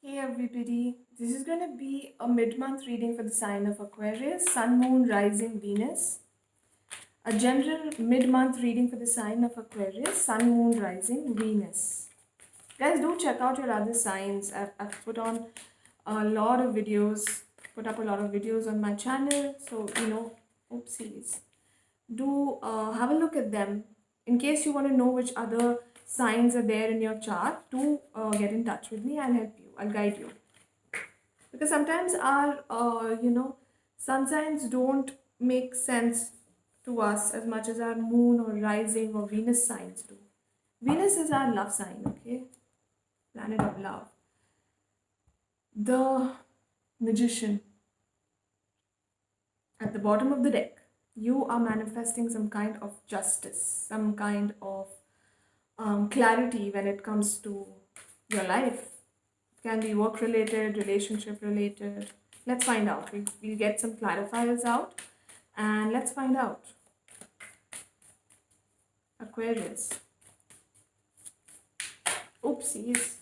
Hey everybody, this is going to be a mid-month reading for the sign of Aquarius, Sun, Moon, Rising, Venus. A general mid-month reading for the sign of Aquarius, Sun, Moon, Rising, Venus. Guys, do check out your other signs. I've put on a lot of videos, put up a lot of videos on my channel. So, oopsies. Do have a look at them. In case you want to know which other signs are there in your chart, do get in touch with me. I'll help you. I'll guide you because sometimes our sun signs don't make sense to us as much as our moon or rising or Venus signs do. Venus is our love sign, okay, planet of love, the magician. At the bottom of the deck, you are manifesting some kind of justice, some kind of clarity when it comes to your life. Can be work related, relationship related. Let's find out. We'll get some clarifiers out and let's find out. Aquarius. Oopsies.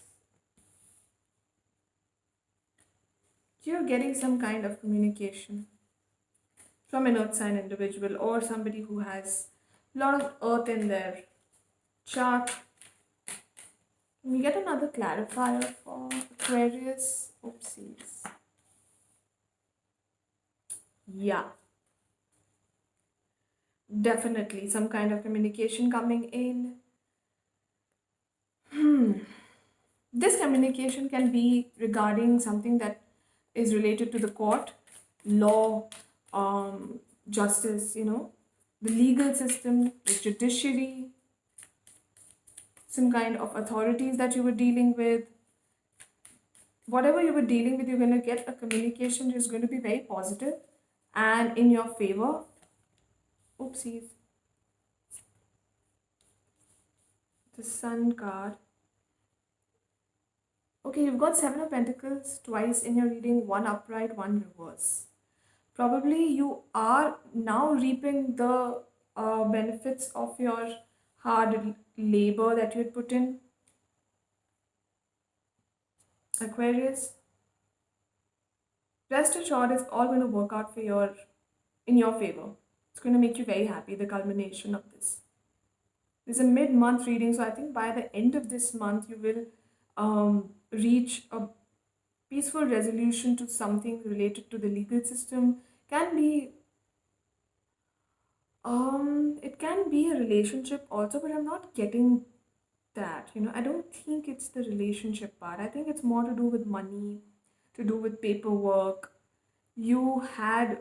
You're getting some kind of communication from an earth sign individual or somebody who has a lot of earth in their chart. Can we get another clarifier for Aquarius? Oopsies. Yeah, definitely some kind of communication coming in. This communication can be regarding something that is related to the court, law, justice, the legal system, the judiciary, some kind of authorities that you were dealing with. Whatever you were dealing with, you're going to get a communication which is going to be very positive and in your favor. Oopsies. The Sun card. Okay, you've got Seven of Pentacles twice in your reading, one upright, one reverse. Probably you are now reaping the benefits of your hard labor that you had put in. Aquarius, rest assured it's all going to work out in your favor. It's going to make you very happy, the culmination of this. This is a mid-month reading, so I think by the end of this month you will reach a peaceful resolution to something related to the legal system. Can be it can be a relationship also, but I'm not getting that. I don't think it's the relationship part. I think it's more to do with money, to do with paperwork. You had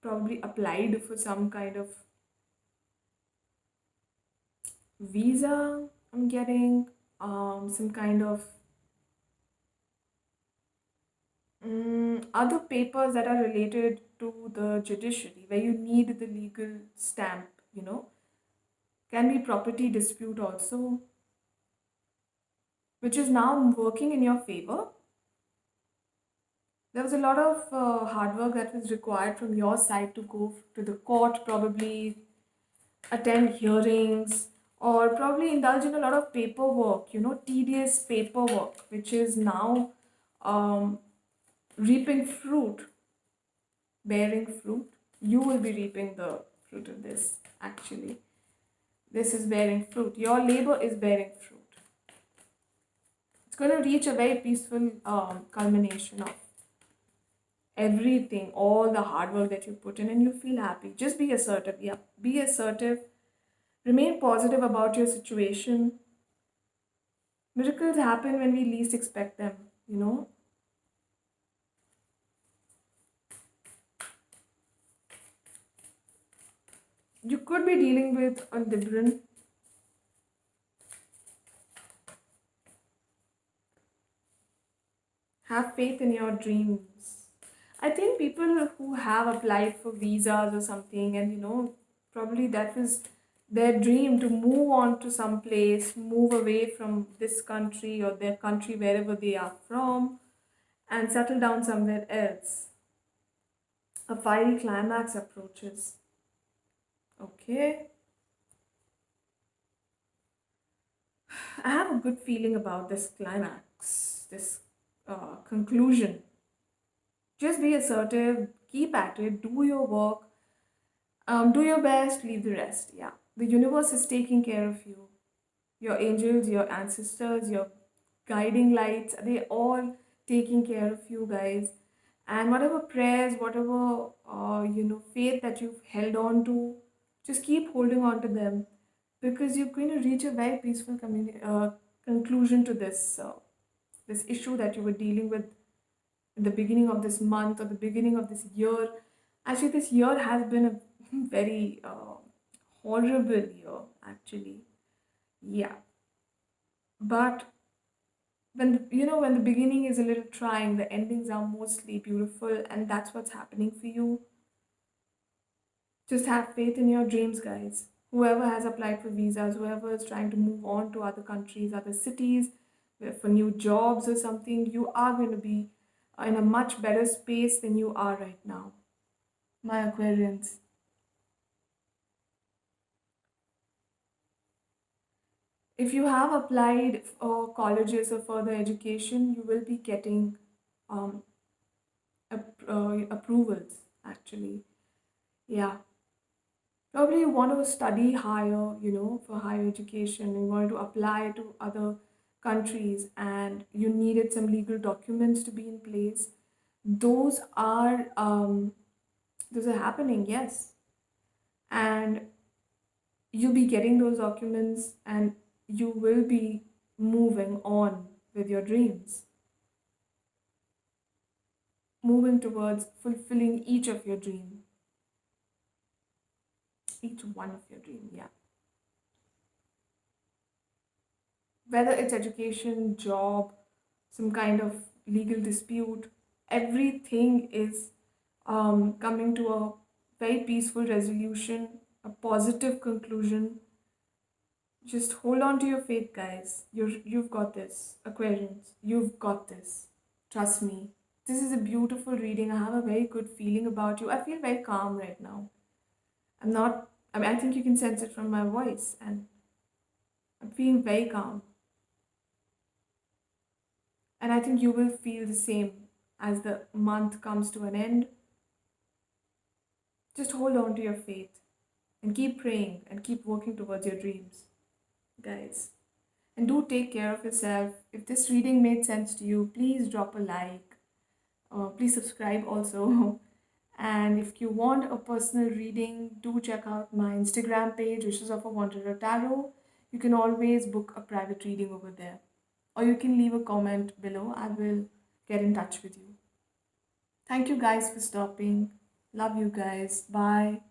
probably applied for some kind of visa, I'm getting some kind of other papers that are related to the judiciary where you need the legal stamp, can be property dispute also, which is now working in your favor. There was a lot of hard work that was required from your side to go to the court, probably attend hearings, or probably indulge in a lot of paperwork, tedious paperwork, which is now um, reaping fruit, bearing fruit. You will be reaping the fruit of this, actually. This is bearing fruit. Your labor is bearing fruit. It's going to reach a very peaceful culmination of everything, all the hard work that you put in, and you feel happy. Just be assertive. Yeah, be assertive. Remain positive about your situation. Miracles happen when we least expect them. You could be dealing with a Libran. Have faith in your dreams. I think people who have applied for visas or something, and probably that was their dream to move on to some place, move away from this country or their country, wherever they are from, and settle down somewhere else. A fiery climax approaches. Okay. I have a good feeling about this climax, this conclusion. Just be assertive, keep at it, do your work, do your best, leave the rest. Yeah. The universe is taking care of you. Your angels, your ancestors, your guiding lights, they all taking care of you guys. And whatever prayers, whatever faith that you've held on to, just keep holding on to them, because you're going to reach a very peaceful conclusion to this issue that you were dealing with in the beginning of this month or the beginning of this year. Actually, this year has been a very horrible year, actually. Yeah. But when the beginning is a little trying, the endings are mostly beautiful, and that's what's happening for you. Just have faith in your dreams, guys. Whoever has applied for visas, whoever is trying to move on to other countries, other cities, for new jobs or something, you are going to be in a much better space than you are right now. My Aquarians. If you have applied for colleges or further education, you will be getting um, approvals, actually. Yeah. Probably you want to study higher, for higher education, and you wanted to apply to other countries, and you needed some legal documents to be in place. Those are those are happening, yes. And you'll be getting those documents, and you will be moving on with your dreams, moving towards fulfilling each one of your dream. Yeah. Whether it's education, job, some kind of legal dispute, everything is coming to a very peaceful resolution, a positive conclusion. Just hold on to your faith, guys. You've got this, Aquarians. You've got this. Trust me. This is a beautiful reading. I have a very good feeling about you. I feel very calm right now. I'm not. I mean, I think you can sense it from my voice, and I'm feeling very calm. And I think you will feel the same as the month comes to an end. Just hold on to your faith and keep praying and keep working towards your dreams, guys. And do take care of yourself. If this reading made sense to you, please drop a like. Please subscribe also. And if you want a personal reading, do check out my Instagram page, Wishes of a Wanderer Tarot. You can always book a private reading over there. Or you can leave a comment below. I will get in touch with you. Thank you guys for stopping. Love you guys. Bye.